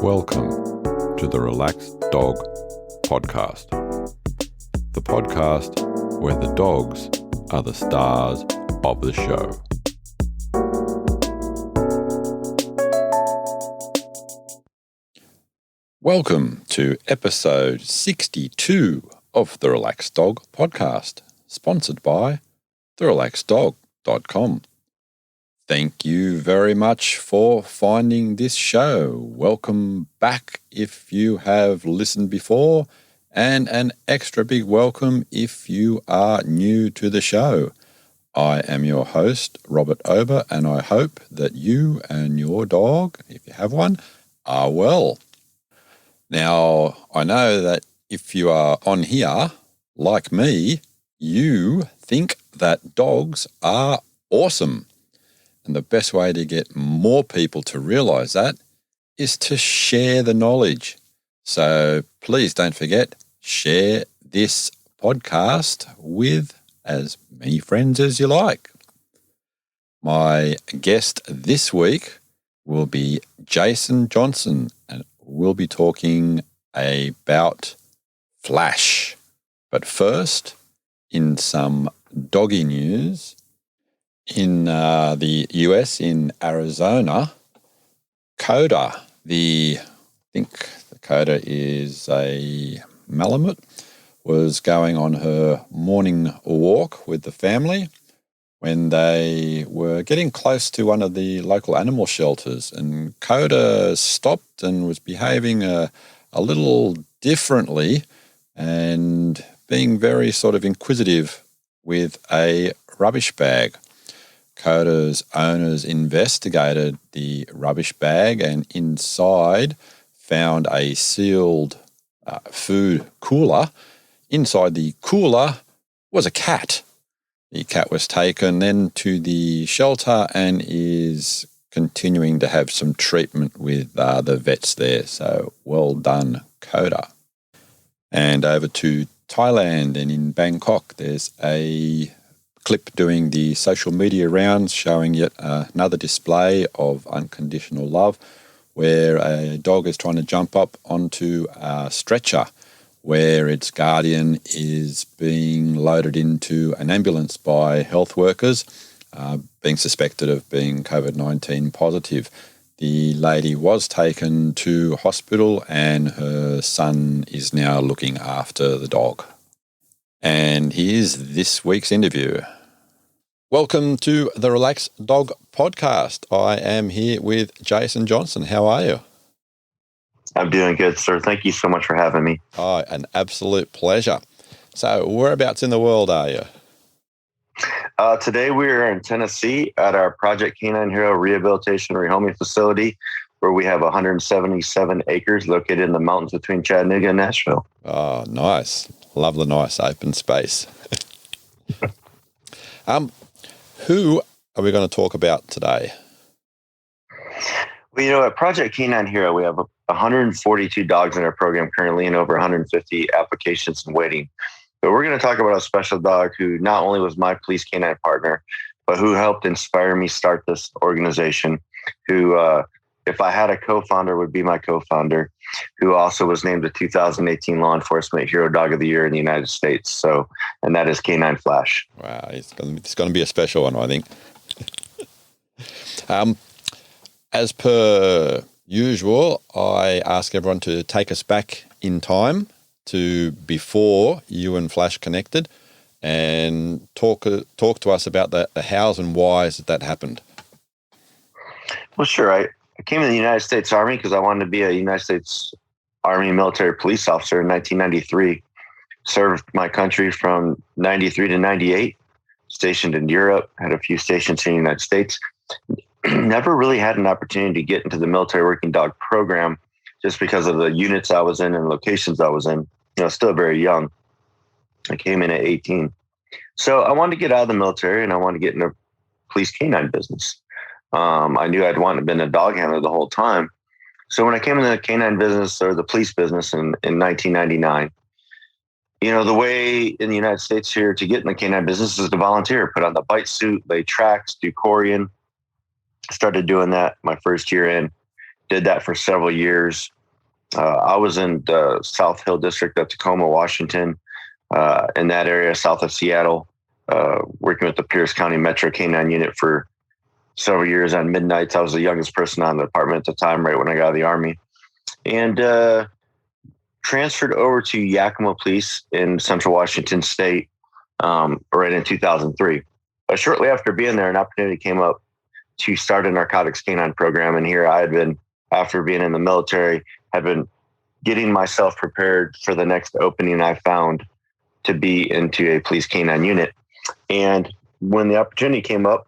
Welcome to the Relaxed Dog Podcast, the podcast where the dogs are the stars of the show. Welcome to episode 62 of the Relaxed Dog Podcast, sponsored by therelaxeddog.com. Thank you very much for finding this show. Welcome back if you have listened before, and an extra big welcome if you are new to the show. I am your host, Robert Ober, and I hope that you and your dog, if you have one, are well. Now, I know that if you are on here, like me, you think that dogs are awesome. And the best way to get more people to realize that is to share the knowledge. So please don't forget, share this podcast with as many friends as you like. My guest this week will be Jason Johnson, and we'll be talking about Flash. But first, in some doggy news, in the US, in Arizona, Coda, I think the Coda is a Malamute, was going on her morning walk with the family when they were getting close to one of the local animal shelters, and Coda stopped and was behaving a little differently and being very sort of inquisitive with a rubbish bag. Coda's owners investigated the rubbish bag and inside found a sealed food cooler. Inside the cooler was a cat. The cat was taken then to the shelter and is continuing to have some treatment with the vets there. So well done, Coda. And over to Thailand, and in Bangkok, there's a clip doing the social media rounds showing yet another display of unconditional love, where a dog is trying to jump up onto a stretcher where its guardian is being loaded into an ambulance by health workers, being suspected of being COVID-19 positive. The lady was taken to hospital and her son is now looking after the dog. And here's this week's interview. Welcome to the Relaxed Dog Podcast. I am here with Jason Johnson. How are you? I'm doing good, sir. Thank you so much for having me. Oh, an absolute pleasure. So whereabouts in the world are you? Today we are in Tennessee at our Project Canine Hero Rehabilitation Rehoming Facility, where we have 177 acres located in the mountains between Chattanooga and Nashville. Oh, nice. Love the nice open space. Who are we going to talk about today? Well, at Project Canine Hero, we have 142 dogs in our program currently and over 150 applications in waiting. But we're going to talk about a special dog who not only was my police canine partner, but who helped inspire me start this organization, who, if I had a co-founder, would be my co-founder, who also was named the 2018 Law Enforcement Hero Dog of the Year in the United States. So, and that is Canine Flash. Wow, it's going to be a special one, I think. As per usual, I ask everyone to take us back in time to before you and Flash connected and talk to us about the hows and whys that happened. Well, sure. I came in the United States Army because I wanted to be a United States Army military police officer in 1993. Served my country from 93 to 98, stationed in Europe, had a few stations in the United States. Never really had an opportunity to get into the military working dog program just because of the units I was in and locations I was in. Still very young. I came in at 18. So I wanted to get out of the military and I wanted to get in the police canine business. I knew I'd wanted to be a dog handler the whole time. So when I came into the canine business or the police business in 1999, the way in the United States here to get in the canine business is to volunteer, put on the bite suit, lay tracks, do Corian. Started doing that my first year in. Did that for several years. I was in the South Hill district of Tacoma, Washington, in that area south of Seattle, working with the Pierce County Metro K-9 unit for several years on midnights. I was the youngest person on the department at the time, right when I got out of the Army, and transferred over to Yakima Police in Central Washington State right in 2003. But shortly after being there, an opportunity came up to start a narcotics canine program. And here I had been, after being in the military, had been getting myself prepared for the next opening I found to be into a police canine unit. And when the opportunity came up,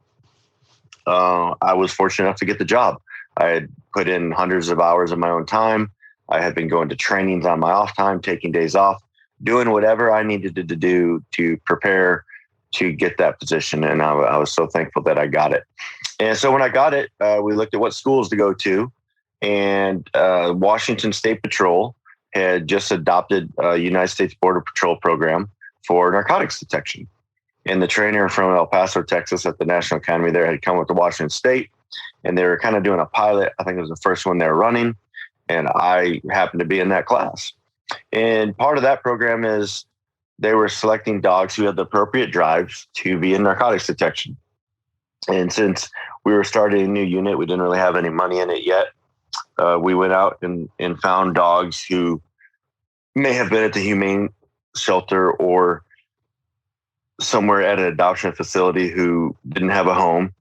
I was fortunate enough to get the job. I had put in hundreds of hours of my own time. I had been going to trainings on my off time, taking days off, doing whatever I needed to do to prepare to get that position. And I was so thankful that I got it. And so when I got it, we looked at what schools to go to. And Washington State Patrol had just adopted a United States Border Patrol program for narcotics detection. And the trainer from El Paso, Texas at the National Academy there had come with to Washington State. And they were kind of doing a pilot. I think it was the first one they were running. And I happened to be in that class. And part of that program is they were selecting dogs who had the appropriate drives to be in narcotics detection. And since we were starting a new unit, we didn't really have any money in it yet. We went out and found dogs who may have been at the humane shelter or somewhere at an adoption facility who didn't have a home,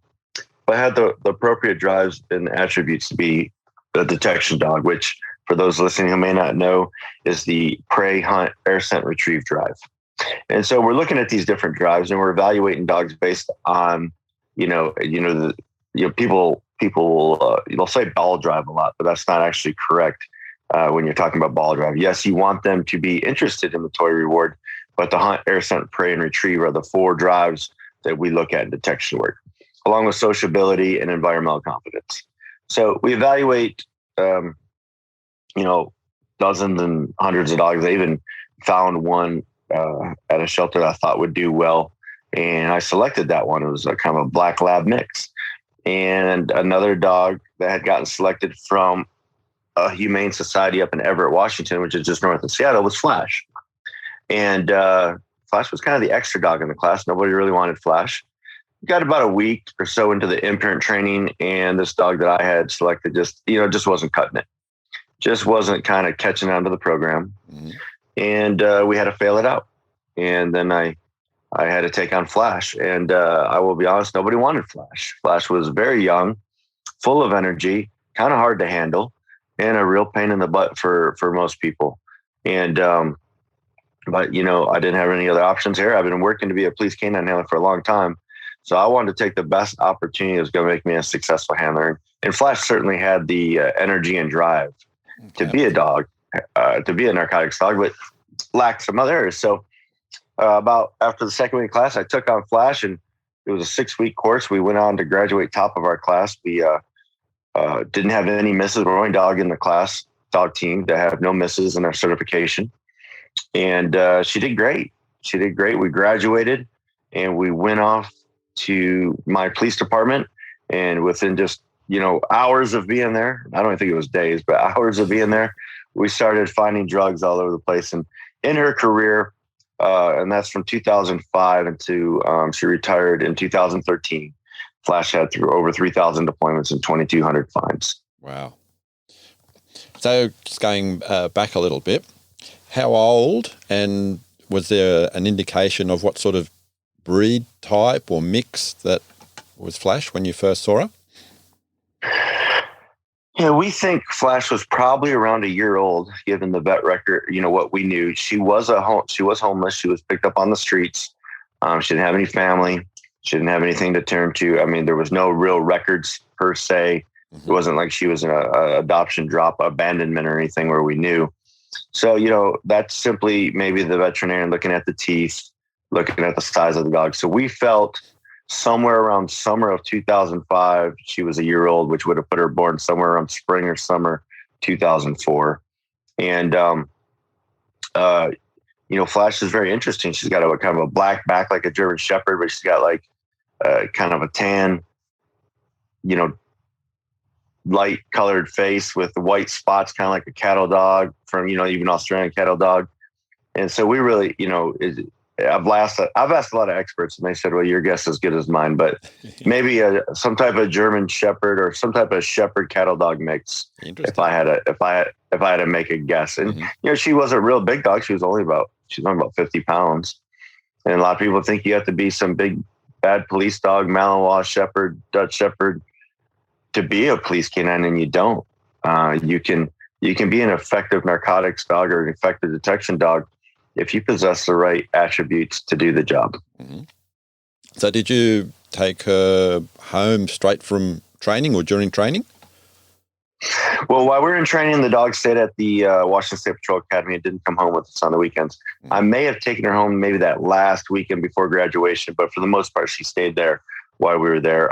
but had the appropriate drives and attributes to be a detection dog, which for those listening who may not know is the prey, hunt, air scent, retrieve drive. And so we're looking at these different drives and we're evaluating dogs based on, people will they'll say ball drive a lot, but that's not actually correct when you're talking about ball drive. Yes, you want them to be interested in the toy reward, but the hunt, air scent, prey, and retrieve are the 4 drives that we look at in detection work, along with sociability and environmental competence. So we evaluate, dozens and hundreds of dogs. I even found one at a shelter that I thought would do well, and I selected that one. It was a kind of a black lab mix. And another dog that had gotten selected from a humane society up in Everett, Washington, which is just north of Seattle, was Flash. And Flash was kind of the extra dog in the class. Nobody really wanted Flash. Got about a week or so into the in-parent training, and this dog that I had selected just wasn't cutting it. Just wasn't kind of catching on to the program. Mm-hmm. And we had to fail it out. And then I had to take on Flash. And I will be honest, nobody wanted Flash. Flash was very young, full of energy, kind of hard to handle, and a real pain in the butt for most people. And but I didn't have any other options here. I've been working to be a police canine handler for a long time. So I wanted to take the best opportunity that was going to make me a successful handler. And Flash certainly had the energy and drive to be a dog, to be a narcotics dog, but lacked some other areas. So about after the second week of class, I took on Flash, and it was a 6-week course. We went on to graduate top of our class. We didn't have any misses. We're the only dog in the class, dog team, to have no misses in our certification. And she did great. She did great. We graduated, and we went off to my police department, and within just hours of being there, I don't think it was days, but hours of being there, we started finding drugs all over the place. And in her career, and that's from 2005 until she retired in 2013, Flash had through over 3,000 deployments and 2,200 fines. Wow. So just going back a little bit, how old, and was there an indication of what sort of breed type or mix that was Flash when you first saw her? Yeah, we think Flash was probably around a year old, given the vet record. What we knew. She was homeless. She was picked up on the streets. She didn't have any family. She didn't have anything to turn to. I mean, there was no real records per se. Mm-hmm. It wasn't like she was an adoption drop, abandonment, or anything where we knew. So, that's simply maybe the veterinarian looking at the teeth, looking at the size of the dog. So we felt somewhere around summer of 2005, she was a year old, which would have put her born somewhere around spring or summer 2004. And, Flash is very interesting. She's got a kind of a black back like a German Shepard, but she's got like kind of a tan, light colored face with white spots, kind of like a cattle dog from, even Australian cattle dog. And so we really, I've asked a lot of experts, and they said, well, your guess is as good as mine, but maybe some type of German Shepherd or some type of Shepherd cattle dog mix. If I had to make a guess. And, she was a real big dog. She was only about 50 pounds. And a lot of people think you have to be some big, bad police dog, Malinois Shepherd, Dutch Shepherd to be a police canine, and you don't. You can be an effective narcotics dog or an effective detection dog if you possess the right attributes to do the job. Mm-hmm. So did you take her home straight from training or during training? Well, while we were in training, the dog stayed at the Washington State Patrol Academy and didn't come home with us on the weekends. Mm-hmm. I may have taken her home maybe that last weekend before graduation, but for the most part, she stayed there while we were there.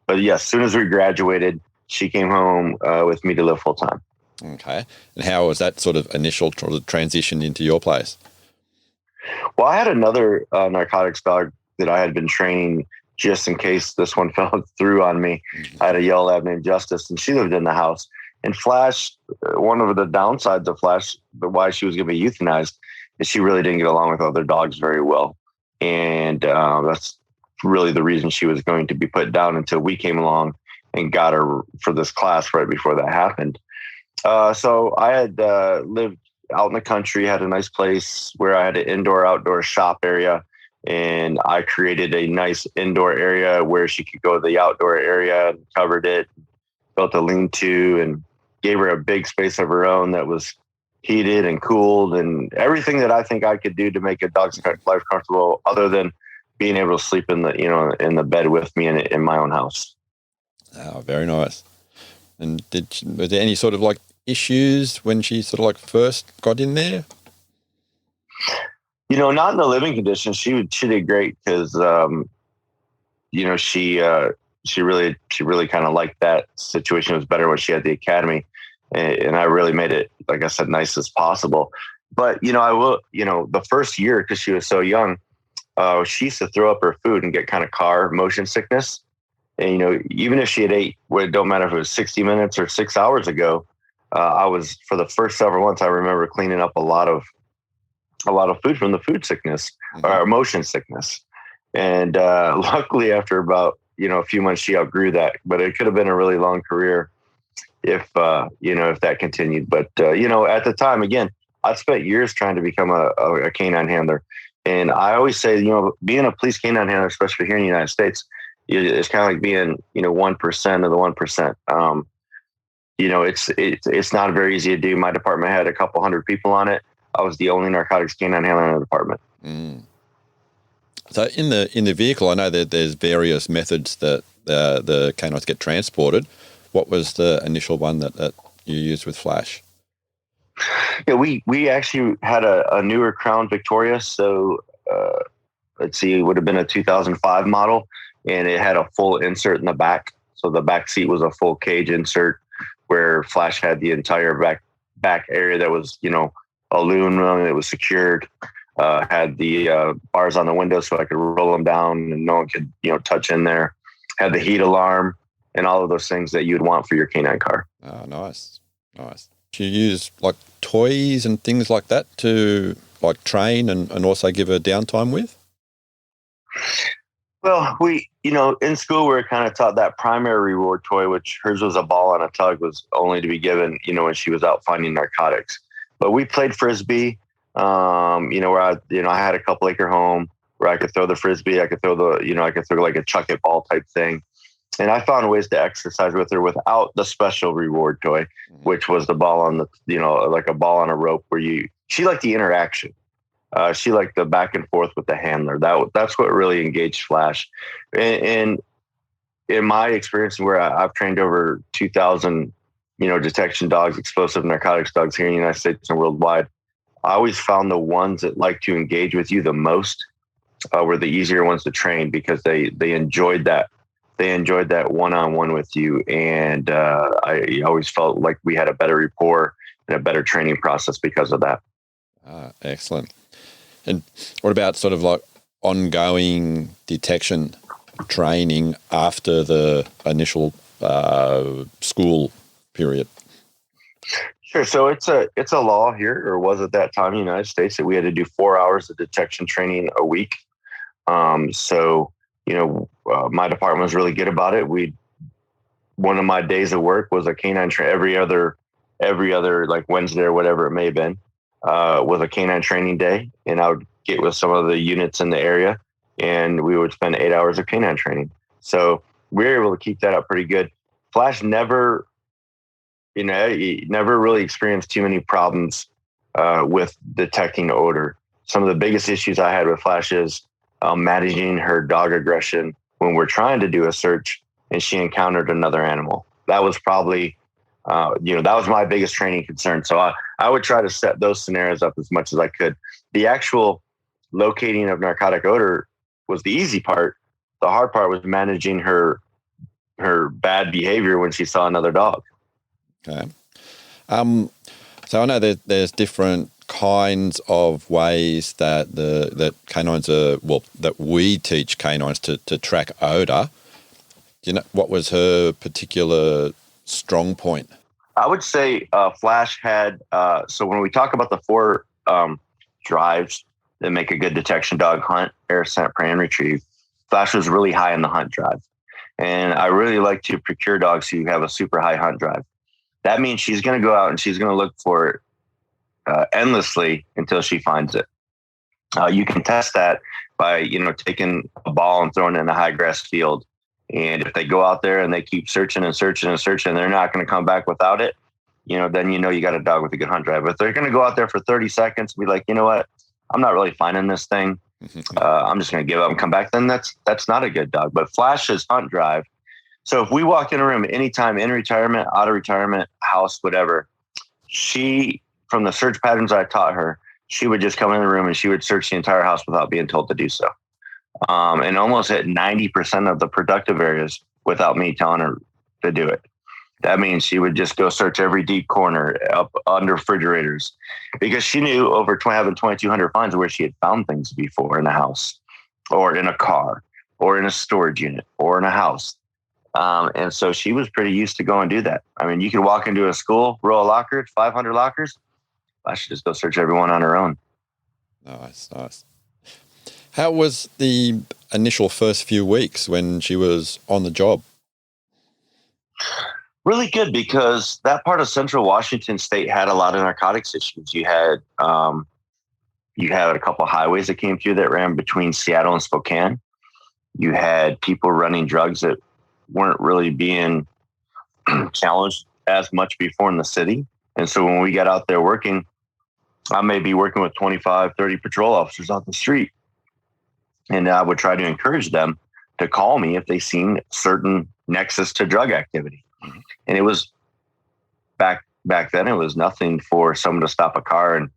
But yes, as soon as we graduated, she came home with me to live full time. Okay. And how was that sort of initial transition into your place? Well, I had another narcotics dog that I had been training just in case this one fell through on me. Mm-hmm. I had a yellow lab named Justice, and she lived in the house. And Flash, one of the downsides of Flash, why she was going to be euthanized, is she really didn't get along with other dogs very well. And that's really the reason she was going to be put down until we came along and got her for this class right before that happened. So I had lived out in the country, had a nice place where I had an indoor-outdoor shop area, and I created a nice indoor area where she could go to the outdoor area and covered it, built a lean-to, and gave her a big space of her own that was heated and cooled and everything that I think I could do to make a dog's life comfortable, other than being able to sleep in the bed with me in my own house. Oh, very nice. And were there any sort of like issues when she sort of like first got in there? Not in the living conditions. She did great because, she really kind of liked that situation. It was better when she had the academy, and I really made it, like I said, nice as possible. But, the first year, because she was so young, she used to throw up her food and get kind of car motion sickness. And, even if she had ate, well, it don't matter if it was 60 minutes or 6 hours ago, I was, for the first several months, I remember cleaning up a lot of food from the food sickness or motion sickness. And luckily, after about, a few months, she outgrew that. But it could have been a really long career if that continued. But, at the time, again, I spent years trying to become a canine handler. And I always say, being a police canine handler, especially here in the United States, it's kind of like being, 1% of the 1%. It's not very easy to do. My department had a couple hundred people on it. I was the only narcotics canine handler in the department. Mm. So in the vehicle, I know that there's various methods that the canines get transported. What was the initial one that you used with Flash? Yeah, we actually had a newer Crown Victoria. So let's see, it would have been a 2005 model, and it had a full insert in the back. So the back seat was a full cage insert, where Flash had the entire back area that was, aluminum. It was secured. Had the bars on the window so I could roll them down and no one could, touch in there. Had the heat alarm and all of those things that you'd want for your canine car. Oh, nice. Do you use like toys and things like that to like train and also give a downtime with? Well, we, in school, we were kind of taught that primary reward toy, which hers was a ball on a tug, was only to be given, when she was out finding narcotics. But we played Frisbee, where I had a couple acre home where I could throw the Frisbee. I could throw like a chuck it ball type thing. And I found ways to exercise with her without the special reward toy, which was the ball on like a ball on a rope she liked the interaction. She liked the back and forth with the handler. That's what really engaged Flash. And in my experience, where I've trained over 2,000, detection dogs, explosive narcotics dogs here in the United States and worldwide, I always found the ones that like to engage with you the most were the easier ones to train, because they enjoyed that. They enjoyed that one-on-one with you. And I always felt like we had a better rapport and a better training process because of that. Excellent. And what about sort of like ongoing detection training after the initial school period? Sure. So it's a law here, or was at that time in the United States, that we had to do 4 hours of detection training a week. My department was really good about it. One of my days of work was a canine every other like Wednesday or whatever it may have been, was a canine training day, and I would get with some of the units in the area, and we would spend 8 hours of canine training. So we were able to keep that up pretty good. Flash never really experienced too many problems with detecting odor. Some of the biggest issues I had with Flash is managing her dog aggression when we're trying to do a search and she encountered another animal. That was probably, that was my biggest training concern. So I would try to set those scenarios up as much as I could. The actual locating of narcotic odor was the easy part. The hard part was managing her bad behavior when she saw another dog. Okay. So I know that there's different kinds of ways that canines that we teach canines to track odor. Do you know what was her particular strong point? I would say Flash had, so when we talk about the 4 drives that make a good detection dog: hunt, air, scent, prey, and retrieve, Flash was really high in the hunt drive. And I really like to procure dogs who have a super high hunt drive. That means she's going to go out and she's going to look for it endlessly until she finds it. You can test that by, taking a ball and throwing it in a high grass field. And if they go out there and they keep searching and searching and searching, they're not going to come back without it. Then you got a dog with a good hunt drive. But they're going to go out there for 30 seconds and be like, you know what? I'm not really finding this thing. I'm just going to give up and come back. Then that's not a good dog. But Flash's hunt drive. So if we walk in a room anytime, in retirement, out of retirement, house, whatever, she, from the search patterns I taught her, she would just come in the room and she would search the entire house without being told to do so. And almost hit 90% of the productive areas without me telling her to do it. That means she would just go search every deep corner, up under refrigerators, because she knew over having 2,200 finds where she had found things before in a house or in a car or in a storage unit or in a house. And so she was pretty used to go and do that. I mean, you could walk into a school, row of lockers, 500 lockers. I should just go search everyone on her own. Nice. How was the initial first few weeks when she was on the job? Really good, because that part of Central Washington State had a lot of narcotics issues. You had a couple of highways that came through that ran between Seattle and Spokane. You had people running drugs that weren't really being challenged as much before in the city. And so when we got out there working, I may be working with 25, 30 patrol officers on the street. And I would try to encourage them to call me if they seen certain nexus to drug activity. Mm-hmm. And it was back then, it was nothing for someone to stop a car and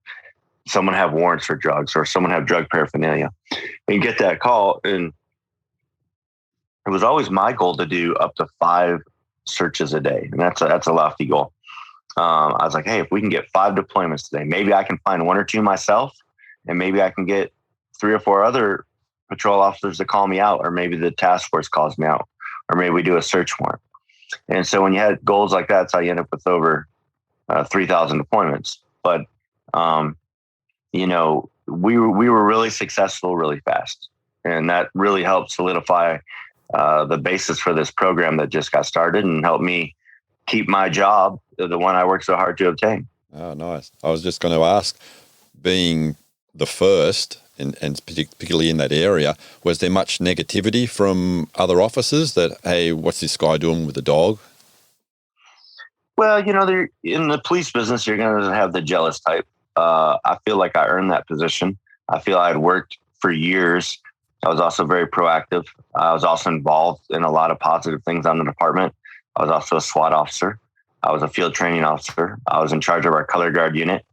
someone have warrants for drugs or someone have drug paraphernalia and get that call. And it was always my goal to do up to 5 searches a day. And that's a lofty goal. I was like, hey, if we can get 5 deployments today, maybe I can find 1 or 2 myself, and maybe I can get 3 or 4 other patrol officers to call me out, or maybe the task force calls me out, or maybe we do a search warrant. And so when you had goals like that, so you end up with over 3,000 deployments. But, we were really successful really fast. And that really helped solidify the basis for this program that just got started and helped me keep my job, the one I worked so hard to obtain. Oh, nice. I was just going to ask, being the first, and particularly in that area, was there much negativity from other officers that, hey, what's this guy doing with the dog? Well, in the police business, you're going to have the jealous type. I feel like I earned that position. I feel I had worked for years. I was also very proactive. I was also involved in a lot of positive things on the department. I was also a SWAT officer. I was a field training officer. I was in charge of our color guard unit,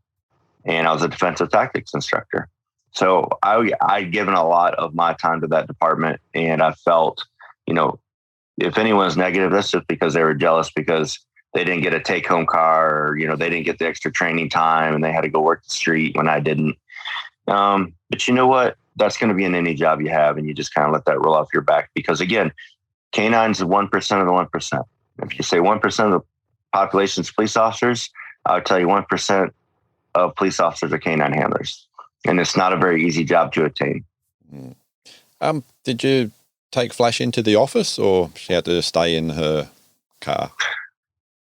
and I was a defensive tactics instructor. So I'd given a lot of my time to that department, and I felt, if anyone's negative, that's just because they were jealous because they didn't get a take-home car, or, they didn't get the extra training time and they had to go work the street when I didn't. But you know what? That's going to be in any job you have, and you just kind of let that roll off your back because, again, canines is 1% of the 1%. If you say 1% of the population's police officers, I would tell you 1% of police officers are canine handlers. And it's not a very easy job to attain. Did you take Flash into the office, or she had to stay in her car?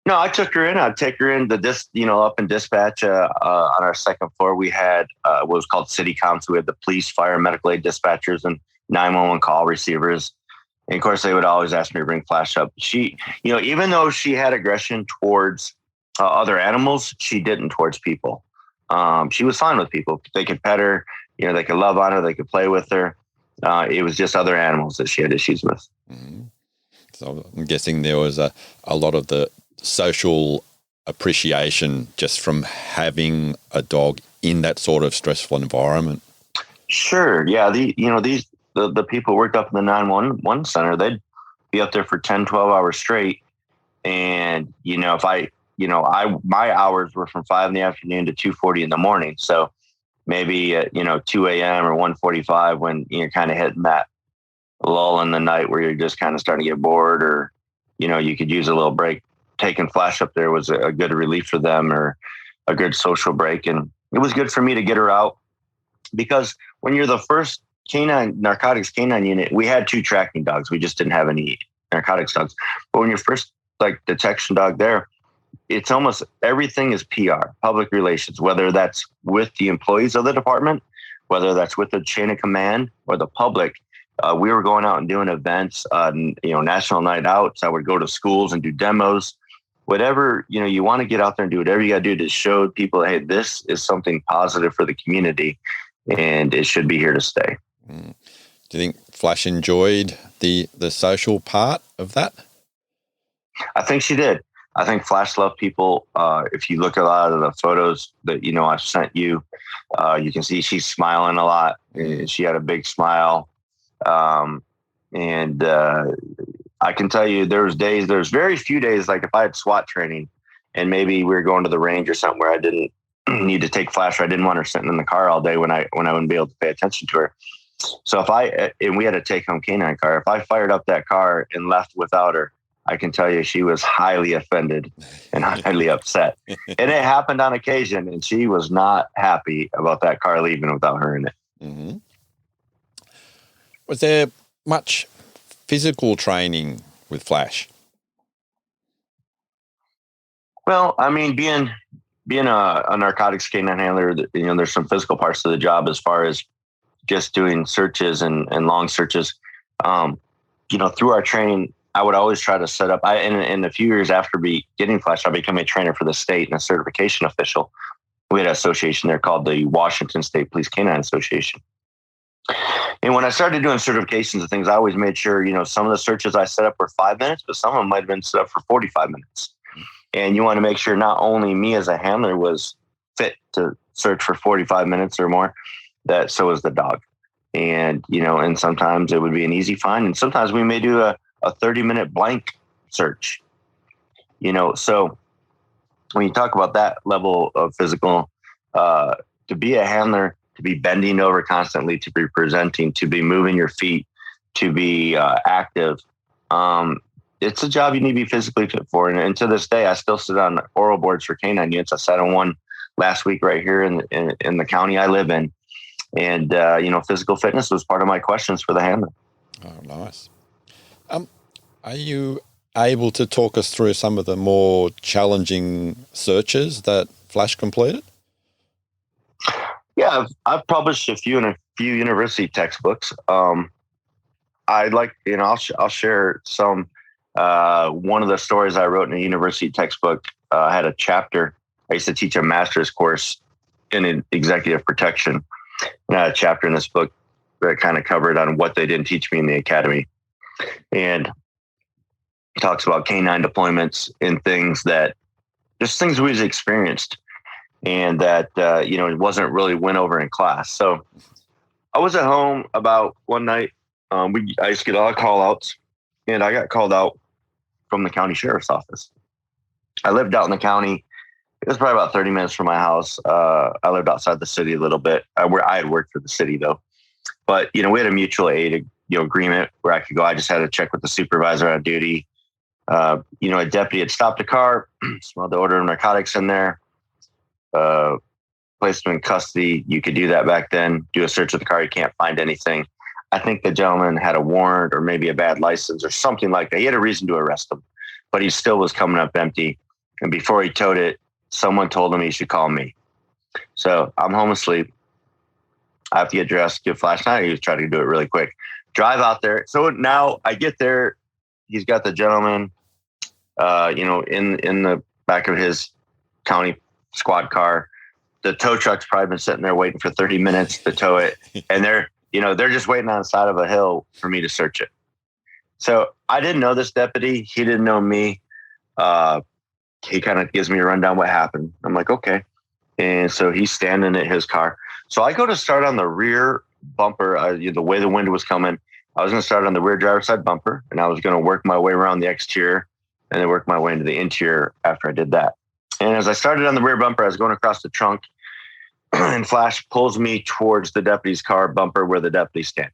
No, I took her in. I'd take her in up in dispatch on our second floor. We had what was called city comms. We had the police, fire, medical aid dispatchers, and 911 call receivers. And of course, they would always ask me to bring Flash up. She, even though she had aggression towards other animals, she didn't towards people. She was fine with people. They could pet her, they could love on her, they could play with her. It was just other animals that she had issues with. Mm-hmm. So I'm guessing there was a lot of the social appreciation just from having a dog in that sort of stressful environment. Sure. Yeah. The people who worked up in the 911 center, they'd be up there for 10, 12 hours straight. And, if my hours were from 5 p.m. to 2:40 in the morning. So maybe at, 2 a.m. or 1:45 when you're kind of hitting that lull in the night where you're just kind of starting to get bored, or, you could use a little break. Taking Flash up there was a good relief for them, or a good social break. And it was good for me to get her out, because when you're the first narcotics canine unit, we had 2 tracking dogs. We just didn't have any narcotics dogs. But when you're first detection dog there, it's almost everything is PR, public relations, whether that's with the employees of the department, whether that's with the chain of command or the public. We were going out and doing events, national night outs. I would go to schools and do demos. Whatever, you want to get out there and do whatever you got to do to show people, hey, this is something positive for the community and it should be here to stay. Do you think Flash enjoyed the social part of that? I think she did. I think Flash loved people. If you look at a lot of the photos that, I've sent you, you can see she's smiling a lot. She had a big smile. And I can tell you there's very few days, like if I had SWAT training and maybe we were going to the range or something where I didn't need to take Flash, or I didn't want her sitting in the car all day when I wouldn't be able to pay attention to her. So and we had a take home canine car, if I fired up that car and left without her, I can tell you she was highly offended and highly upset. And it happened on occasion, and she was not happy about that car leaving without her in it. Mm-hmm. Was there much physical training with Flash? Well, I mean, being a narcotics canine handler, there's some physical parts to the job as far as just doing searches and long searches. Through our training, I would always try to set up. In a few years after getting Flash, I became a trainer for the state and a certification official. We had an association there called the Washington State Police Canine Association. And when I started doing certifications and things, I always made sure, some of the searches I set up were 5 minutes, but some of them might have been set up for 45 minutes. And you want to make sure not only me as a handler was fit to search for 45 minutes or more, that so is the dog. And, and sometimes it would be an easy find. And sometimes we may do a 30-minute blank search, so when you talk about that level of physical, to be a handler, to be bending over constantly, to be presenting, to be moving your feet, to be active, it's a job you need to be physically fit for. And to this day, I still sit on oral boards for canine units. I sat on one last week right here in the county I live in. And, physical fitness was part of my questions for the handler. Oh, nice. Are you able to talk us through some of the more challenging searches that Flash completed? Yeah, I've published a few in a few university textbooks. I'd like, I'll share some. One of the stories I wrote in a university textbook had a chapter. I used to teach a master's course in executive protection. And I had a chapter in this book that kind of covered on what they didn't teach me in the academy. And it talks about canine deployments and things we've experienced. And that, it wasn't really went over in class. So I was at home about one night. I used to get a lot of call outs, and I got called out from the county sheriff's office. I lived out in the county. It was probably about 30 minutes from my house. I lived outside the city a little bit, where I had worked for the city though. But, we had a mutual aid, agreement where I could go. I just had to check with the supervisor on duty. A deputy had stopped a car, smelled the odor of narcotics in there, placed him in custody. You could do that back then. Do a search of the car. You can't find anything. I think the gentleman had a warrant or maybe a bad license or something like that. He had a reason to arrest him, but he still was coming up empty. And before he towed it, someone told him he should call me. So I'm home asleep. I have to get dressed, get flashlight. He was trying to do it really quick. Drive out there. So now I get there. He's got the gentleman, in the back of his county squad car. The tow truck's probably been sitting there waiting for 30 minutes to tow it. And they're just waiting on the side of a hill for me to search it. So I didn't know this deputy. He didn't know me. He kind of gives me a rundown what happened. I'm like, okay. And so he's standing at his car. So I go to start on the rear bumper. The way the wind was coming, I was going to start on the rear driver's side bumper, and I was going to work my way around the exterior and then work my way into the interior after I did that. And as I started on the rear bumper, I was going across the trunk, and Flash pulls me towards the deputy's car bumper where the deputy's standing.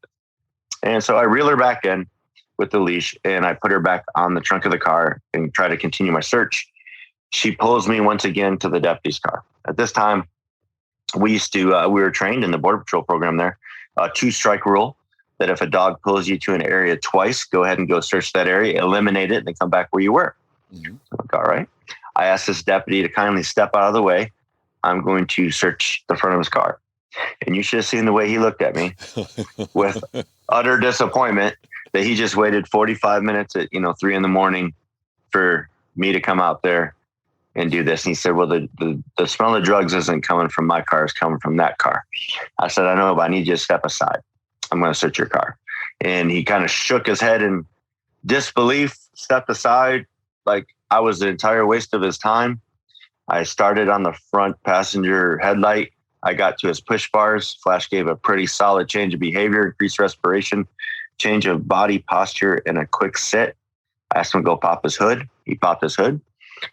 And so I reel her back in with the leash, and I put her back on the trunk of the car and try to continue my search. She pulls me once again to the deputy's car. At this time, we were trained in the Border Patrol program there, 2-strike rule, that if a dog pulls you to an area twice, go ahead and go search that area, eliminate it, and then come back where you were. Mm-hmm. Like, all right. I asked this deputy to kindly step out of the way. I'm going to search the front of his car. And you should have seen the way he looked at me with utter disappointment that he just waited 45 minutes at 3 a.m. for me to come out there and do this. And he said, well, the smell of drugs isn't coming from my car, it's coming from that car. I said, I know, but I need you to step aside. I'm going to search your car. And he kind of shook his head in disbelief, stepped aside like I was the entire waste of his time. I started on the front passenger headlight. I got to his push bars. Flash gave a pretty solid change of behavior, increased respiration, change of body posture, and a quick sit. I asked him to go pop his hood. He popped his hood.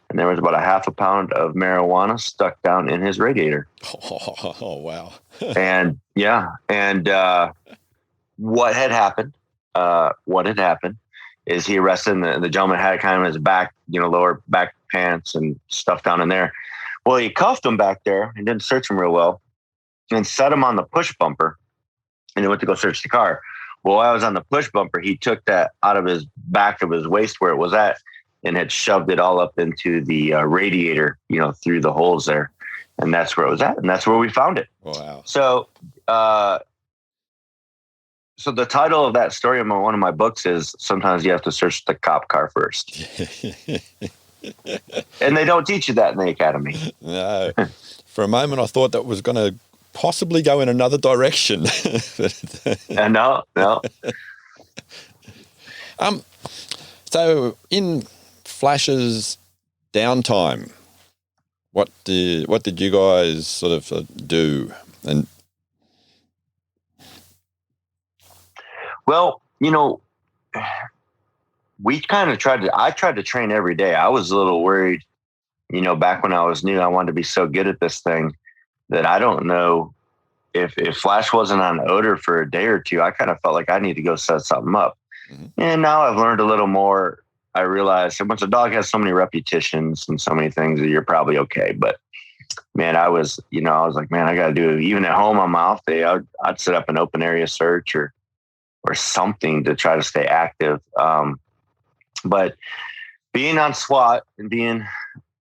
And there was about a half a pound of marijuana stuck down in his radiator. Oh wow. And what had happened is he arrested, and the gentleman had it kind of in his back, lower back pants and stuff down in there. Well, he cuffed him back there and didn't search him real well and set him on the push bumper, and he went to go search the car. Well, while I was on the push bumper, he took that out of his back of his waist where it was at and had shoved it all up into the radiator, through the holes there. And that's where it was at. And that's where we found it. Wow. So the title of that story in one of my books is Sometimes You Have to Search the Cop Car First. And they don't teach you that in the academy. No. For a moment, I thought that was going to possibly go in another direction. No. So in Flash's downtime, what did you guys sort of do? And well, we kind of I tried to train every day. I was a little worried, back when I was new, I wanted to be so good at this thing that I don't know if Flash wasn't on odor for a day or two, I kind of felt like I need to go set something up. Mm-hmm. And now I've learned a little more. I realized that once a dog has so many repetitions and so many things that you're probably okay. But man, I was like, man, I got to do it. Even at home on my off day, I'd set up an open area search or something to try to stay active. But being on SWAT and being,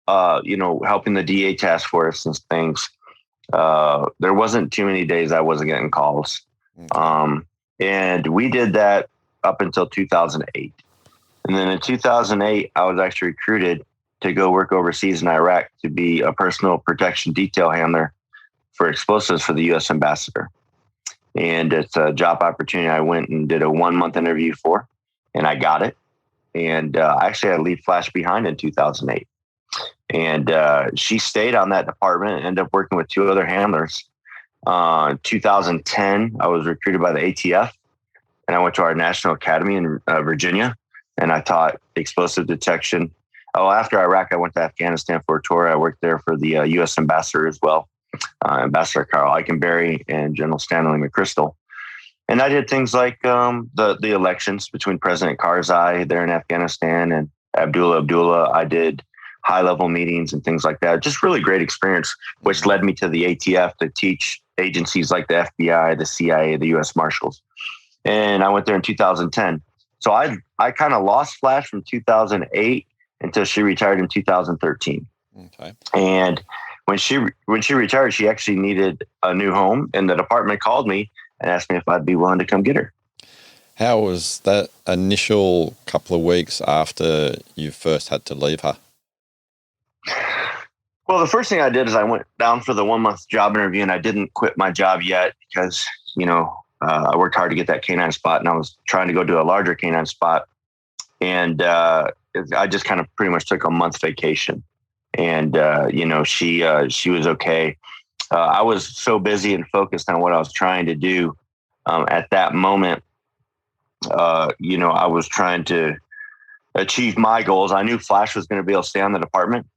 helping the DA task force and things, there wasn't too many days I wasn't getting calls. Okay. And we did that up until 2008. And then in 2008, I was actually recruited to go work overseas in Iraq to be a personal protection detail handler for explosives for the U.S. ambassador. And it's a job opportunity I went and did a 1-month interview for, and I got it. And I actually had to leave Flash behind in 2008. And she stayed on that department and ended up working with 2 other handlers. In 2010, I was recruited by the ATF, and I went to our National Academy in Virginia, and I taught explosive detection. After Iraq, I went to Afghanistan for a tour. I worked there for the U.S. ambassador as well, Ambassador Carl Eikenberry and General Stanley McChrystal. And I did things like the elections between President Karzai there in Afghanistan and Abdullah. I did high-level meetings and things like that. Just really great experience, which led me to the ATF to teach agencies like the FBI, the CIA, the U.S. Marshals. And I went there in 2010. So I kind of lost Flash from 2008 until she retired in 2013. Okay. And when she retired, she actually needed a new home, and the department called me and asked me if I'd be willing to come get her. How was that initial couple of weeks after you first had to leave her? Well, the first thing I did is I went down for the 1-month job interview, and I didn't quit my job yet because, I worked hard to get that canine spot, and I was trying to go to a larger canine spot. And I just kind of pretty much took a month vacation. And, she was okay. I was so busy and focused on what I was trying to do at that moment. I was trying to achieve my goals. I knew Flash was going to be able to stay on the department.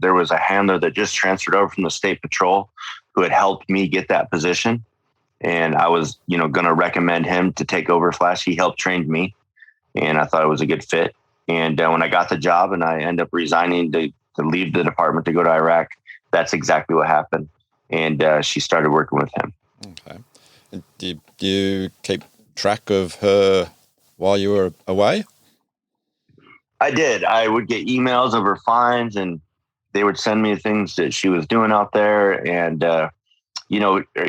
There was a handler that just transferred over from the State Patrol who had helped me get that position. And I was, going to recommend him to take over Flash. He helped train me, and I thought it was a good fit. And when I got the job and I ended up resigning to leave the department to go to Iraq, that's exactly what happened. And she started working with him. Okay. And did you keep track of her while you were away? I did. I would get emails of her finds, and they would send me things that she was doing out there. And,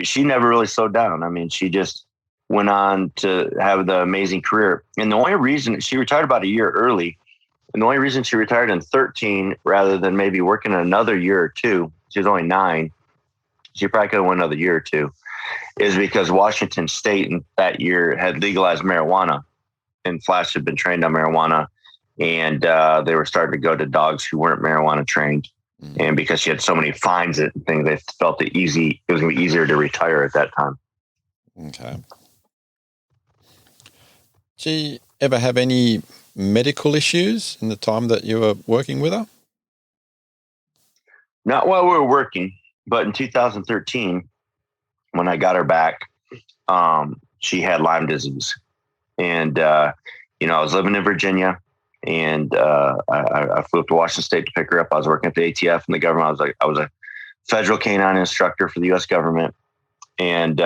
she never really slowed down. I mean, she just went on to have the amazing career. And the only reason she retired about a year early, and the only reason she retired in 13 rather than maybe working another year or two, she was only 9. She probably could have went another year or two, is because Washington State in that year had legalized marijuana, and Flash had been trained on marijuana. And they were starting to go to dogs who weren't marijuana trained. Mm-hmm. And because she had so many fines and things, they felt it was going to be easier to retire at that time. Okay. Did you ever have any medical issues in the time that you were working with her? Not while we were working, but in 2013, when I got her back, she had Lyme disease. And, I was living in Virginia. And I flew up to Washington State to pick her up. I was working at the ATF and the government. I was a federal canine instructor for the U.S. government, and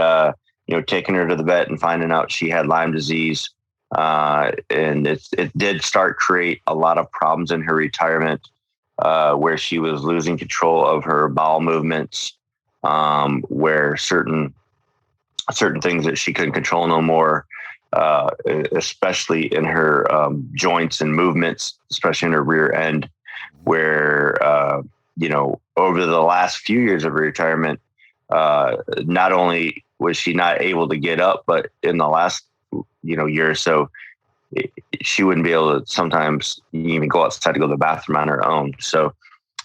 taking her to the vet and finding out she had Lyme disease, and it did start create a lot of problems in her retirement, where she was losing control of her bowel movements, where certain things that she couldn't control no more. Especially in her joints and movements, especially in her rear end, where, over the last few years of her retirement, not only was she not able to get up, but in the last, year or so, she wouldn't be able to sometimes even go outside to go to the bathroom on her own. So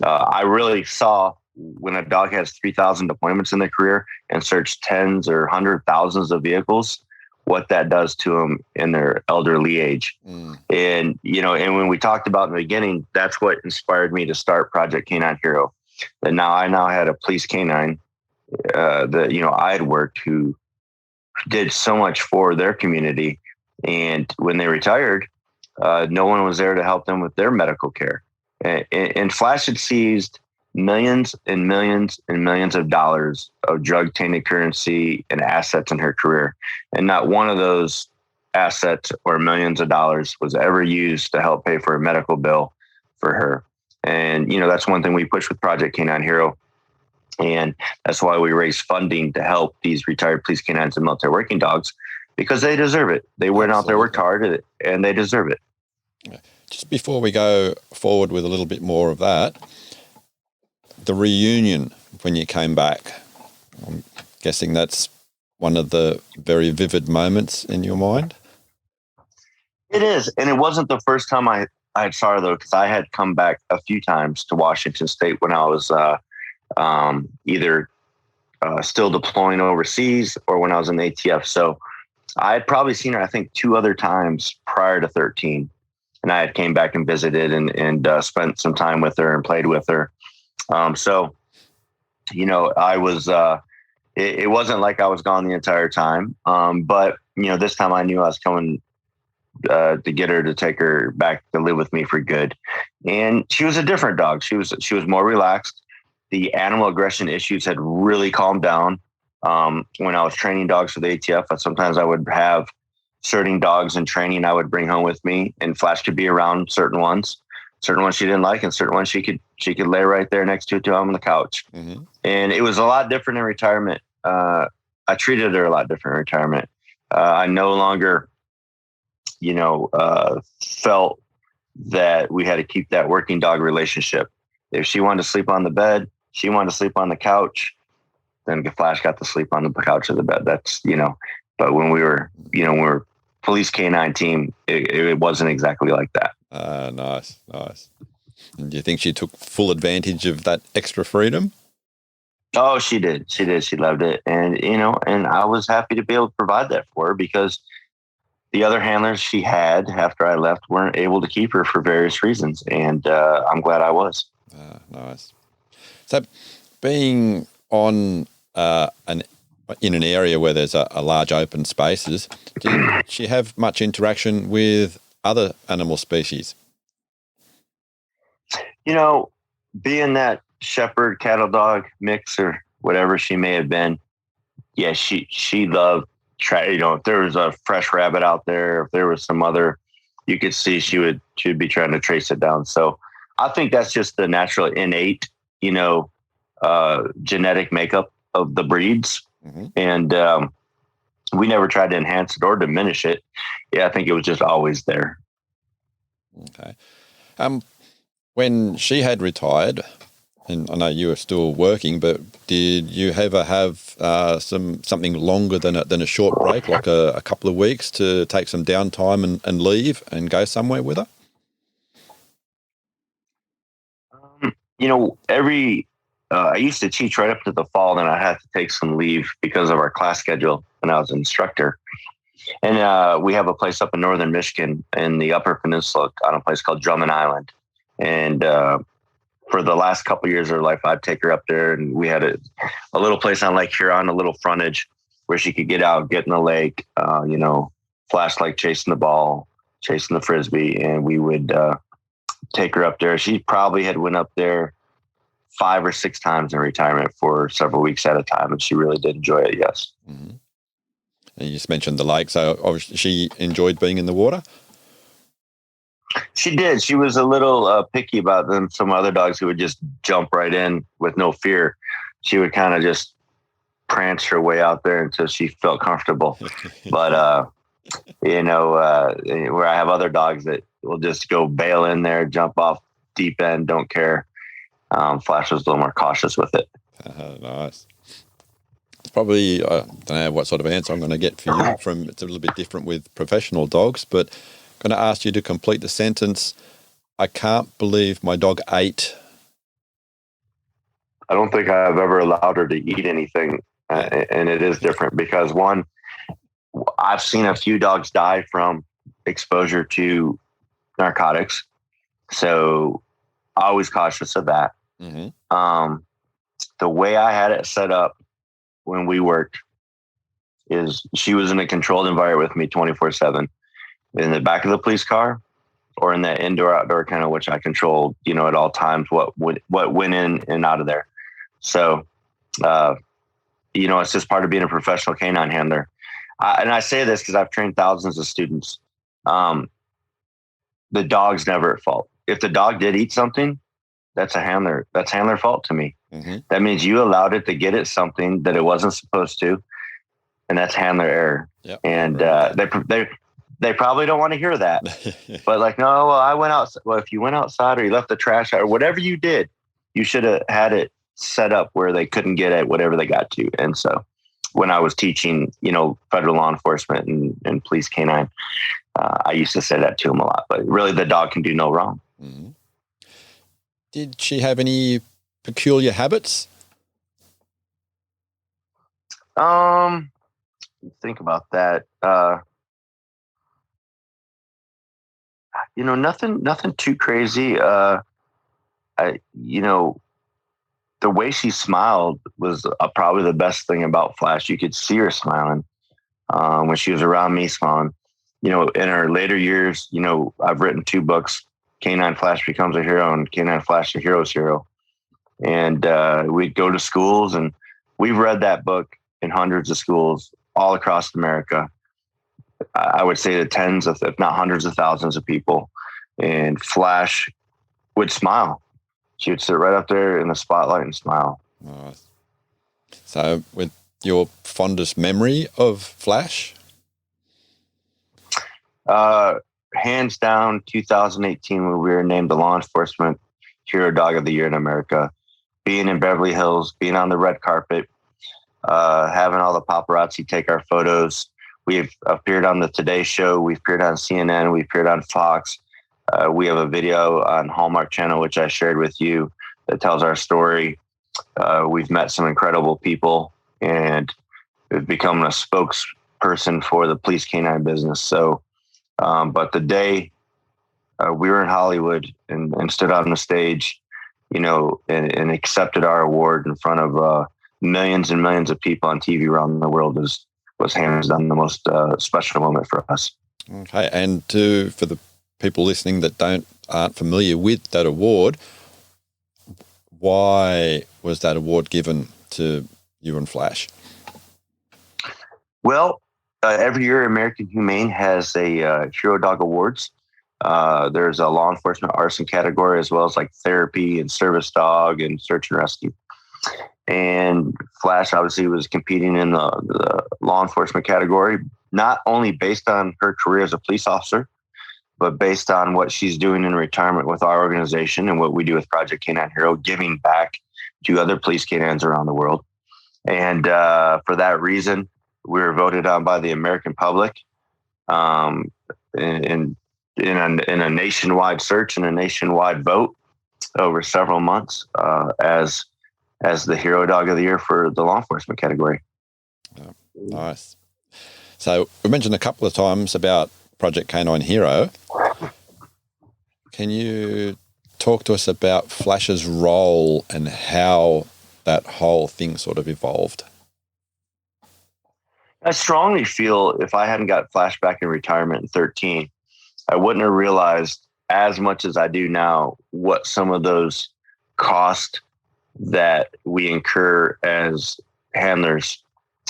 I really saw when a dog has 3,000 deployments in their career and searched tens or hundred thousands of vehicles, what that does to them in their elderly age. Mm. And, and when we talked about in the beginning, that's what inspired me to start Project Canine Hero. And I now had a police canine that, I had worked who did so much for their community. And when they retired, no one was there to help them with their medical care. And Flash had seized millions and millions and millions of dollars of drug tainted currency and assets in her career. And not one of those assets or millions of dollars was ever used to help pay for a medical bill for her. And, that's one thing we push with Project Canine Hero. And that's why we raise funding to help these retired police canines and military working dogs, because they deserve it. They went out there, worked hard, and they deserve it. Just before we go forward with a little bit more of that, the reunion when you came back, I'm guessing that's one of the very vivid moments in your mind? It is. And it wasn't the first time I saw her, though, because I had come back a few times to Washington State when I was either still deploying overseas or when I was in the ATF. So I had probably seen her, I think, 2 other times prior to 13. And I had came back and visited and spent some time with her and played with her. So, I was, it wasn't like I was gone the entire time. But, this time I knew I was coming to get her to take her back to live with me for good. And she was a different dog. She was more relaxed. The animal aggression issues had really calmed down. When I was training dogs for the ATF, sometimes I would have certain dogs in training I would bring home with me, and Flash could be around certain ones she didn't like, and certain ones she could lay right there next to him on the couch. Mm-hmm. And it was a lot different in retirement. I treated her a lot different in retirement. I no longer, felt that we had to keep that working dog relationship. If she wanted to sleep on the bed, she wanted to sleep on the couch, then Flash got to sleep on the couch of the bed. That's, but when we were police canine team, it wasn't exactly like that. Nice. And do you think she took full advantage of that extra freedom? Oh, she did. She loved it. And, and I was happy to be able to provide that for her, because the other handlers she had after I left weren't able to keep her for various reasons. And I'm glad I was. Nice. So being on in an area where there's a large open spaces, did she have much interaction with other animal species? Being that shepherd cattle dog mix or whatever she may have been, yeah, she loved if there was a fresh rabbit out there, if there was some other, you could see she'd be trying to trace it down. So I think that's just the natural innate, genetic makeup of the breeds. Mm-hmm. And we never tried to enhance it or diminish it. Yeah, I think it was just always there. Okay. When she had retired, and I know you were still working, but did you ever have something longer than a short break, like a couple of weeks, to take some downtime and leave and go somewhere with her? I used to teach right up to the fall, and I had to take some leave because of our class schedule when I was an instructor. And we have a place up in northern Michigan in the Upper Peninsula on a place called Drummond Island. And for the last couple of years of her life, I'd take her up there, and we had a little place on Lake Huron, a little frontage where she could get out, get in the lake, flashlight chasing the ball, chasing the Frisbee. And we would take her up there. She probably had went up there 5 or 6 times in retirement for several weeks at a time, and she really did enjoy it. Yes. Mm-hmm. And you just mentioned the lake, so obviously she enjoyed being in the water. She did. She was a little picky about them. Some other dogs who would just jump right in with no fear. She would kind of just prance her way out there until she felt comfortable. But where I have other dogs that will just go bail in there, jump off deep end, don't care. Flash was a little more cautious with it. Nice. It's probably, I don't know what sort of answer I'm going to get for you it's a little bit different with professional dogs, but I'm going to ask you to complete the sentence. I can't believe my dog ate. I don't think I've ever allowed her to eat anything. And it is different because, one, I've seen a few dogs die from exposure to narcotics. So I was cautious of that. Mm-hmm. The way I had it set up when we worked is she was in a controlled environment with me 24/7 in the back of the police car or in that indoor outdoor kennel, which I controlled, at all times, what went in and out of there. So, it's just part of being a professional canine handler. And I say this because I've trained thousands of students. The dog's never at fault. If the dog did eat something, that's handler fault to me. Mm-hmm. That means you allowed it to get at something that it wasn't supposed to, and that's handler error. Yep. And they probably don't want to hear that. But no, I went out. Well, if you went outside or you left the trash out or whatever you did, you should have had it set up where they couldn't get at whatever they got to. And so when I was teaching, federal law enforcement and police canine, I used to say that to them a lot. But really, the dog can do no wrong. Mm-hmm. Did she have any peculiar habits? Think about that. Nothing too crazy. The way she smiled was probably the best thing about Flash. You could see her smiling when she was around me, smiling. in our later years, I've written 2 books, Canine Flash Becomes a Hero and Canine Flash, a Hero's Hero. And we'd go to schools, and we've read that book in hundreds of schools all across America. I would say to tens of, if not hundreds of thousands of people. And Flash would smile. She would sit right up there in the spotlight and smile. So with your fondest memory of Flash? Hands down, 2018, when we were named the Law Enforcement Hero Dog of the Year in America. Being in Beverly Hills, being on the red carpet, having all the paparazzi take our photos. We've appeared on the Today Show. We've appeared on CNN. We've appeared on Fox. We have a video on Hallmark Channel, which I shared with you, that tells our story. We've met some incredible people, and we've become a spokesperson for the police canine business. So, but the day we were in Hollywood and stood on the stage, and accepted our award in front of millions and millions of people on TV around the world was hands down the most special moment for us. Okay, and for the people listening that aren't familiar with that award, why was that award given to you and Flash? Well, every year American Humane has a Hero Dog Awards. There's a law enforcement arson category, as well as like therapy and service dog and search and rescue. And Flash obviously was competing in the law enforcement category, not only based on her career as a police officer, but based on what she's doing in retirement with our organization and what we do with Project Canine Hero, giving back to other police canines around the world. And for that reason, we were voted on by the American public in a nationwide search and a nationwide vote over several months as the Hero Dog of the Year for the law enforcement category. Oh, nice. So we mentioned a couple of times about Project Canine Hero. Can you talk to us about Flash's role and how that whole thing sort of evolved? I strongly feel if I hadn't got Flash back in retirement in 2013, I wouldn't have realized as much as I do now what some of those costs that we incur as handlers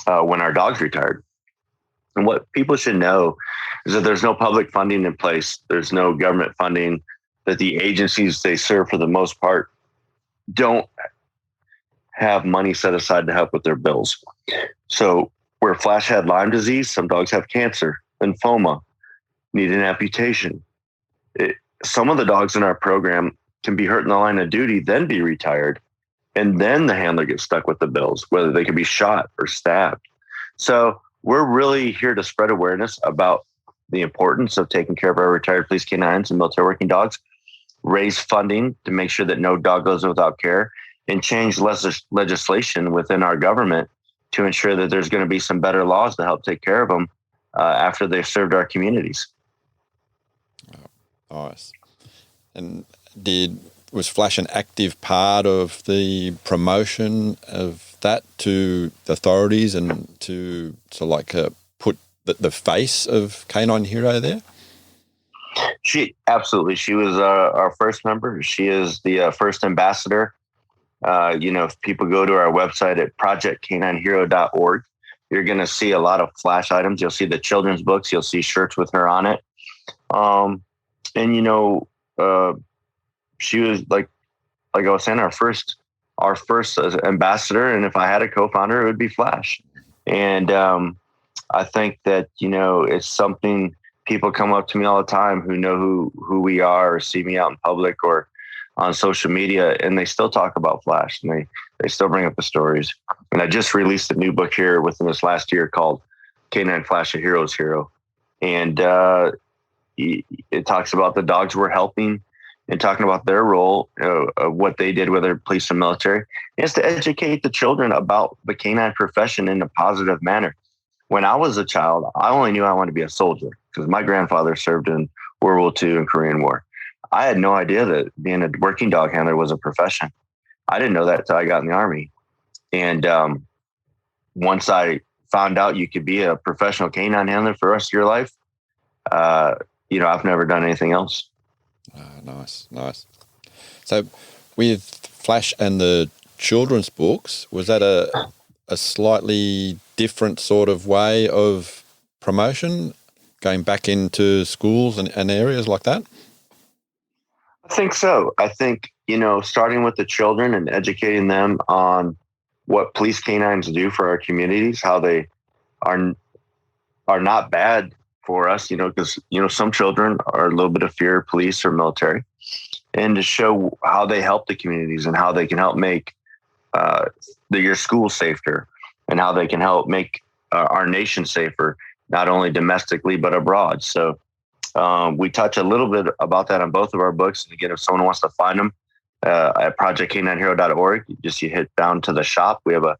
when our dog's retired. And what people should know is that there's no public funding in place. There's no government funding, that the agencies they serve for the most part don't have money set aside to help with their bills. So where Flash had Lyme disease, some dogs have cancer, lymphoma, need an amputation. Some of the dogs in our program can be hurt in the line of duty, then be retired, and then the handler gets stuck with the bills, whether they could be shot or stabbed. So we're really here to spread awareness about the importance of taking care of our retired police canines and military working dogs, raise funding to make sure that no dog goes without care, and change legislation within our government to ensure that there's going to be some better laws to help take care of them after they've served our communities. Oh, nice. And was Flash an active part of the promotion of that to the authorities and to put the face of Canine Hero there? She was our first member. She is the first ambassador. If people go to our website at projectcaninehero.org, you're going to see a lot of Flash items. You'll see the children's books. You'll see shirts with her on it. She was like I was saying, our first ambassador. And if I had a co-founder, it would be Flash. And I think that, it's something people come up to me all the time who know who we are or see me out in public or on social media, and they still talk about Flash, and they still bring up the stories. And I just released a new book here within this last year called Canine Flash, a Hero's Hero. And it talks about the dogs we're helping and talking about their role, of what they did with their police and military. And it's to educate the children about the canine profession in a positive manner. When I was a child, I only knew I wanted to be a soldier because my grandfather served in World War II and Korean War. I had no idea that being a working dog handler was a profession. I didn't know that until I got in the Army. And once I found out you could be a professional canine handler for the rest of your life, I've never done anything else. Nice. So with Flash and the children's books, was that a slightly different sort of way of promotion, going back into schools and areas like that? I think so. I think, starting with the children and educating them on what police canines do for our communities, how they are not bad for us, because, some children are a little bit of fear of police or military, and to show how they help the communities and how they can help make your school safer, and how they can help make our nation safer, not only domestically, but abroad. So we touch a little bit about that on both of our books. And again, if someone wants to find them at projectk9hero.org, you hit down to the shop. We have a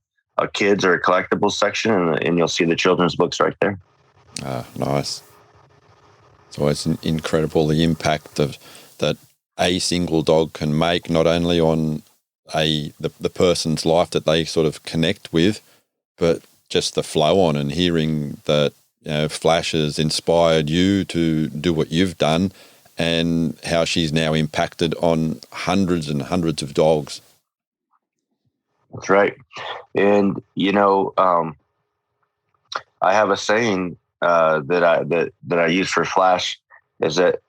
kids or a collectibles section, and you'll see the children's books right there. Nice. It's always incredible the impact that a single dog can make, not only on the person's life that they sort of connect with, but just the flow on, and hearing that Flash has inspired you to do what you've done, and how she's now impacted on hundreds and hundreds of dogs. That's right. And, I have a saying that I use for Flash, is that,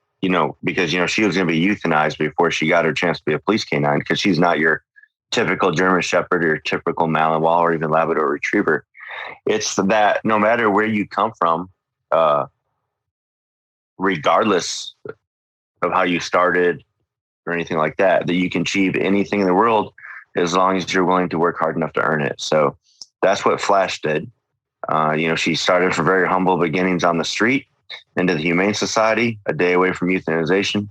because, she was going to be euthanized before she got her chance to be a police canine, because she's not your typical German Shepherd or your typical Malinois or even Labrador Retriever. It's that no matter where you come from, regardless of how you started or anything like that you can achieve anything in the world as long as you're willing to work hard enough to earn it. So that's what Flash did. She started from very humble beginnings on the street into the Humane Society, a day away from euthanization,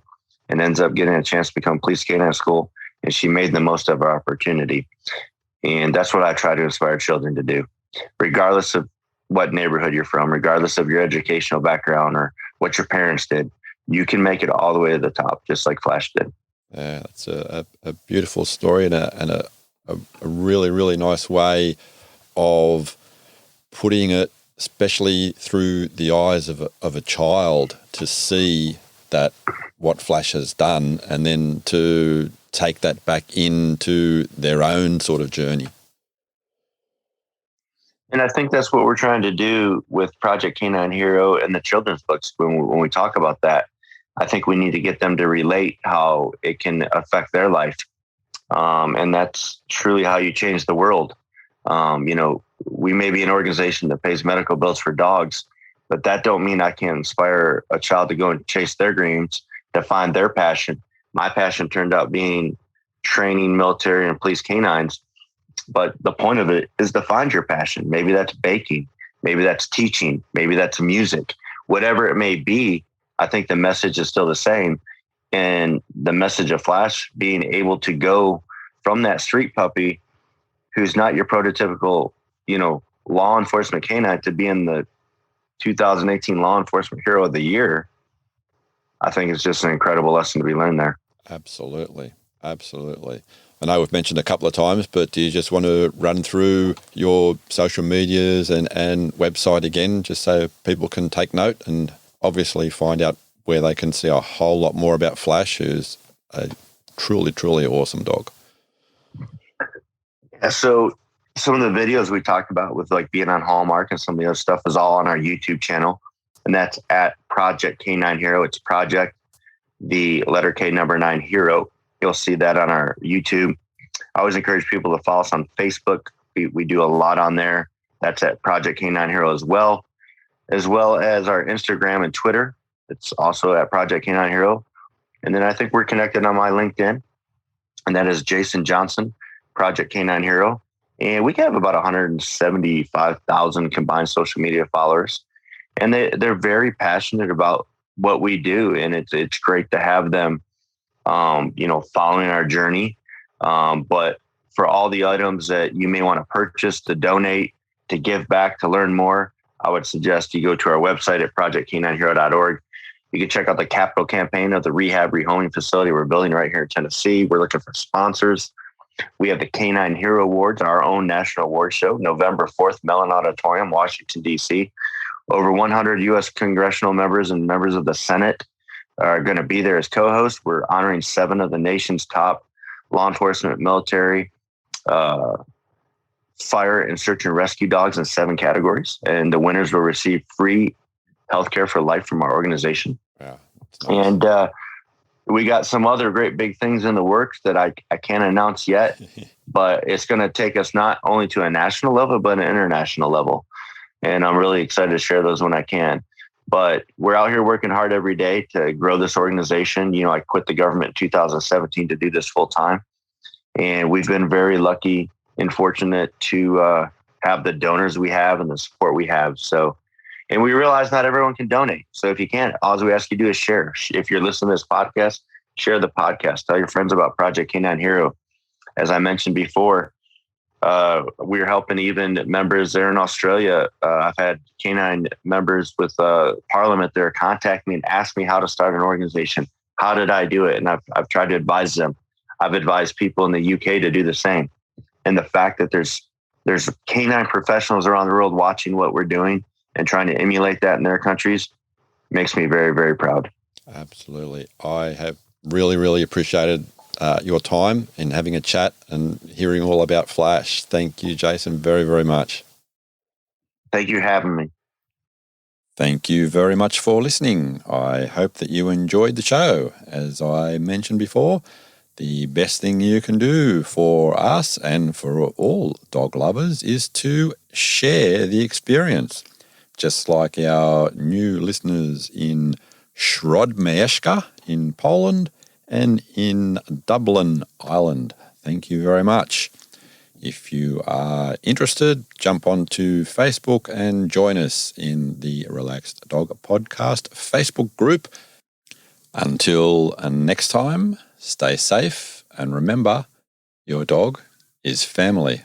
and ends up getting a chance to become police canine school. And she made the most of her opportunity. And that's what I try to inspire children to do, regardless of what neighborhood you're from, regardless of your educational background or what your parents did. You can make it all the way to the top, just like Flash did. Yeah, that's a beautiful story, and a really, really nice way of putting it, especially through the eyes of a child, to see that what Flash has done, and then to take that back into their own sort of journey. And I think that's what we're trying to do with Project Canine Hero and the children's books. When we talk about that, I think we need to get them to relate how it can affect their life. And that's truly how you change the world. We may be an organization that pays medical bills for dogs, but that don't mean I can inspire a child to go and chase their dreams, to find their passion. My passion turned out being training military and police canines. But the point of it is to find your passion. Maybe that's baking. Maybe that's teaching. Maybe that's music. Whatever it may be, I think the message is still the same. And the message of Flash, being able to go from that street puppy who's not your prototypical, law enforcement canine, to being the 2018 Law Enforcement Hero of the Year, I think it's just an incredible lesson to be learned there. Absolutely. I know we've mentioned a couple of times, but do you just want to run through your social medias and website again, just so people can take note and obviously find out where they can see a whole lot more about Flash, who's a truly, truly awesome dog? Yeah, so some of the videos we talked about with like being on Hallmark and some of the other stuff is all on our YouTube channel, and that's at Project K9 Hero. It's Project, the letter K, number 9, Hero. You'll see that on our YouTube. I always encourage people to follow us on Facebook. We do a lot on there. That's at Project K9 Hero as well as our Instagram and Twitter. It's also at Project K9 Hero. And then I think we're connected on my LinkedIn, and that is Jason Johnson, Project K9 Hero. And we have about 175,000 combined social media followers. And they're very passionate about what we do. And it's great to have them, following our journey. But for all the items that you may want to purchase, to donate, to give back, to learn more, I would suggest you go to our website at projectk9hero.org. You can check out the capital campaign of the rehab rehoming facility we're building right here in Tennessee. We're looking for sponsors. We have the K9 Hero Awards, our own national award show, November 4th, Mellon Auditorium, Washington, D.C. over 100 U.S. congressional members and members of the Senate are going to be there as co-hosts. We're honoring 7 of the nation's top law enforcement, military, fire and search and rescue dogs in 7 categories. And the winners will receive free healthcare for life from our organization. Wow, that's nice. And we got some other great big things in the works that I can't announce yet, but it's going to take us not only to a national level, but an international level. And I'm really excited to share those when I can. But we're out here working hard every day to grow this organization. I quit the government in 2017 to do this full time. And we've been very lucky and fortunate to have the donors we have and the support we have. And we realize not everyone can donate. So if you can, all we ask you to do is share. If you're listening to this podcast, share the podcast. Tell your friends about Project Canine Hero. As I mentioned before, we're helping even members there in Australia. I've had canine members with Parliament there contact me and ask me how to start an organization. How did I do it? And I've tried to advise them. I've advised people in the UK to do the same. And the fact that there's canine professionals around the world watching what we're doing and trying to emulate that in their countries makes me very, very proud. Absolutely. I have really, really appreciated your time in having a chat and hearing all about Flash. Thank you, Jason, very, very much. Thank you for having me. Thank you very much for listening. I hope that you enjoyed the show. As I mentioned before, the best thing you can do for us and for all dog lovers is to share the experience. Just like our new listeners in Śródmieścia in Poland and in Dublin, Ireland. Thank you very much. If you are interested, jump onto Facebook and join us in the Relaxed Dog Podcast Facebook group. Until next time, stay safe and remember, your dog is family.